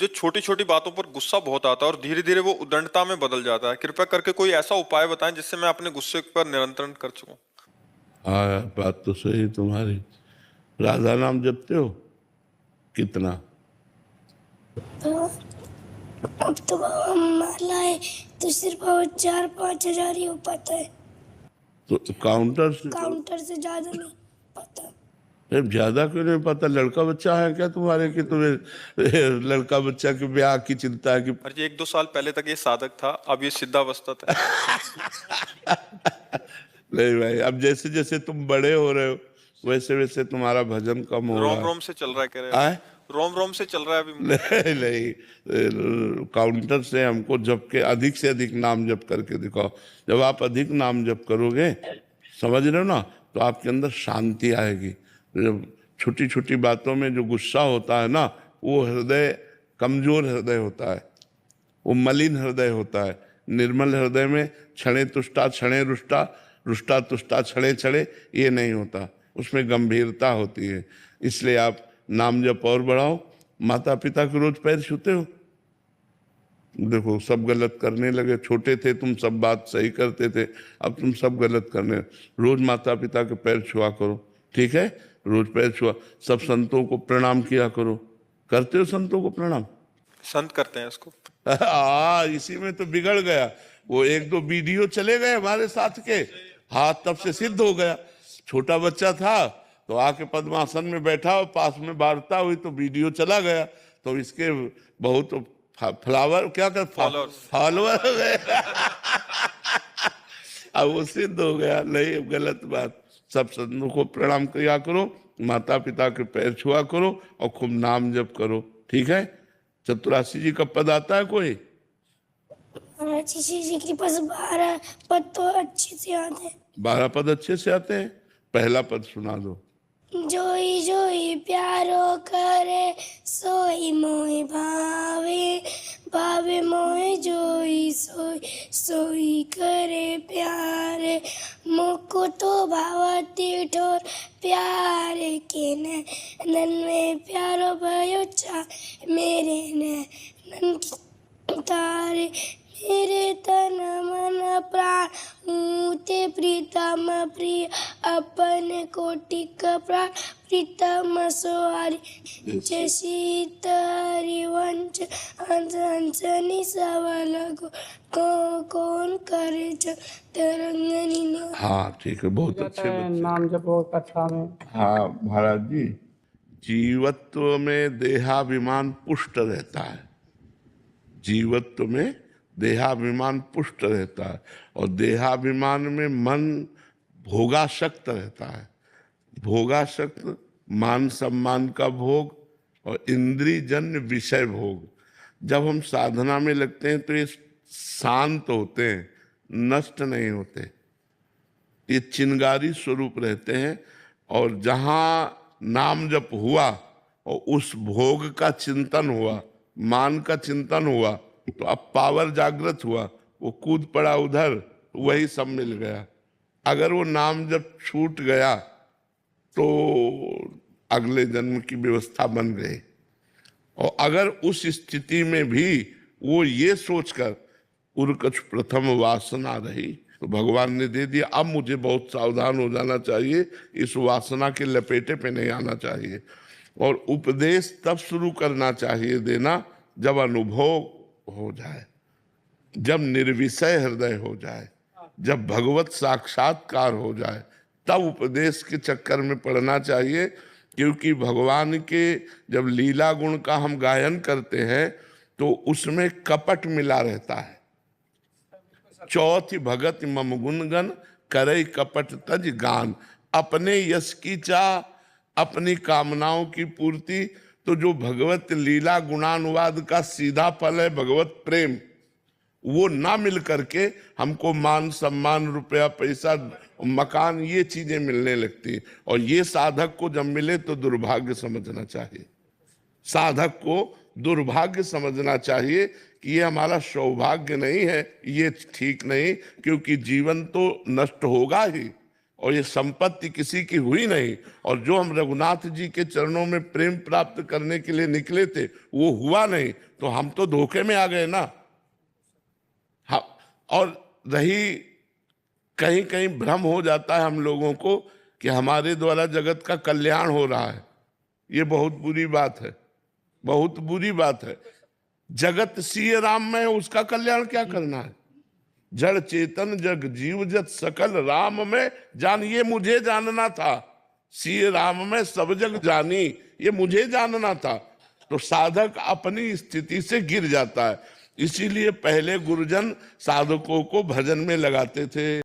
मुझे छोटी छोटी बातों पर गुस्सा बहुत आता है और धीरे धीरे वो उद्दंडता में बदल जाता है। कृपया करके कोई ऐसा उपाय बताएं जिससे मैं अपने गुस्से पर नियंत्रण कर सकूं। हाँ, बात तो सही है तुम्हारी। राधा नाम जपते हो कितना? तो अब तो बाबा माला है तो सिर्फ 4-5 हज़ार ही हो पाता है। तो काउंटर से ज्यादा नहीं पता। ज्यादा क्यों नहीं पता? लड़का बच्चा है क्या तुम्हारे कि तुम्हें लड़का बच्चा के ब्याह की चिंता है कि? और ये 1-2 साल पहले तक ये साधक था, अब ये सिद्धावस्था था। नहीं भाई, अब जैसे जैसे तुम बड़े हो रहे हो वैसे वैसे तुम्हारा भजन कम हो रहा रोम है। रोम से चल रहा है, कह रहे आए? हैं। रोम रोम से चल रहा है अभी। नहीं नहीं, काउंटर से हमको जप के अधिक से अधिक नाम जप करके दिखाओ। जब आप अधिक नाम जप करोगे, समझ रहे हो ना, तो आपके अंदर शांति आएगी। जब छोटी छोटी बातों में जो गुस्सा होता है ना, वो हृदय कमजोर हृदय होता है, वो मलिन हृदय होता है। निर्मल हृदय में क्षणे तुष्टा क्षणे रुष्टा, रुष्टा तुष्टा क्षणे क्षणे, ये नहीं होता, उसमें गंभीरता होती है। इसलिए आप नाम जप और बढ़ाओ। माता पिता के रोज पैर छूते हो? देखो सब गलत करने लगे। छोटे थे तुम सब बात सही करते थे, अब तुम सब गलत करने। रोज माता पिता के पैर छुआ करो, ठीक है? रोज पैर छुआ। सब संतों को प्रणाम किया करो। करते हो संतों को प्रणाम? संत करते हैं इसको। इसी में तो बिगड़ गया। वो 1-2 वीडियो चले गए हमारे साथ के, हाथ तब से सिद्ध हो गया। छोटा बच्चा था तो आके पद्मासन में बैठा और पास में वार्ता हुई तो वीडियो चला गया, तो इसके बहुत फ्लावर क्या कर फॉलोअर हो गए। अब वो सिद्ध हो गया। नहीं, गलत बात। सब संतों को प्रणाम किया करो, माता पिता के पैर छुआ करो और खूब नाम जप करो, ठीक है? चतुरासी जी का पद आता है कोई? जी के पास 12 पद तो अच्छे से आते हैं। 12 पद अच्छे से आते हैं। पहला पद सुना दो। जोई जोई प्यारो करे सोई मोहि भावे, भावे मोहि जोई सोई सोई करे प्यारे। मुको तो भावती ठोर प्यारे के नैनन में प्यारो भयो चा मेरे नैनन की तारे। मेरे तन मन प्राण ते प्रीतम प्रिय अपन कोटि का प्राण प्रीतम सोहारी। जय सीतारी वंश हंसनी सवाल कौन करे तरंगनी। हाँ ठीक है, बहुत अच्छे बच्चे। नाम जपो कथा में। हाँ महाराज जी, जीवत्व में देहाभिमान पुष्ट रहता है। जीवत्व में देहाभिमान पुष्ट रहता है और देहाभिमान में मन भोगासक्त रहता है। भोगासक्त मान सम्मान का भोग और इंद्रिय जन्य विषय भोग। जब हम साधना में लगते हैं तो ये शांत होते हैं, नष्ट नहीं होते। ये चिंगारी स्वरूप रहते हैं। और जहाँ नाम जप हुआ और उस भोग का चिंतन हुआ, मान का चिंतन हुआ, तो अब पावर जागृत हुआ, वो कूद पड़ा उधर, वही सब मिल गया। अगर वो नाम जब छूट गया तो अगले जन्म की व्यवस्था बन गई। और अगर उस स्थिति में भी वो ये सोचकर उर्कछ प्रथम वासना रही तो भगवान ने दे दिया। अब मुझे बहुत सावधान हो जाना चाहिए, इस वासना के लपेटे पे नहीं आना चाहिए। और उपदेश तब शुरू करना चाहिए देना जब अनुभव हो जाए, जब निर्विषय हृदय हो जाए, जब भगवत साक्षात्कार हो जाए, तब उपदेश के चक्कर में पड़ना चाहिए। क्योंकि भगवान के जब लीला गुण का हम गायन करते हैं तो उसमें कपट मिला रहता है। चौथी भगत मम गुणगन करे कपट तज गान। अपने यश की चाह, अपनी कामनाओं की पूर्ति। तो जो भगवत लीला गुणानुवाद का सीधा फल है भगवत प्रेम, वो ना मिल करके हमको मान सम्मान, रुपया पैसा, मकान, ये चीजें मिलने लगती। और ये साधक को जब मिले तो दुर्भाग्य समझना चाहिए। साधक को दुर्भाग्य समझना चाहिए कि ये हमारा सौभाग्य नहीं है, ये ठीक नहीं। क्योंकि जीवन तो नष्ट होगा ही और ये संपत्ति किसी की हुई नहीं। और जो हम रघुनाथ जी के चरणों में प्रेम प्राप्त करने के लिए निकले थे वो हुआ नहीं, तो हम तो धोखे में आ गए ना। हाँ, और रही कहीं कहीं भ्रम हो जाता है हम लोगों को कि हमारे द्वारा जगत का कल्याण हो रहा है। ये बहुत बुरी बात है, बहुत बुरी बात है। जगत सीय राम में है, उसका कल्याण क्या करना है? जड़ चेतन जग जीव जत सकल राम में जान, ये मुझे जानना था। सीय राम में सब जग जानी, ये मुझे जानना था। तो साधक अपनी स्थिति से गिर जाता है। इसीलिए पहले गुरुजन साधकों को भजन में लगाते थे।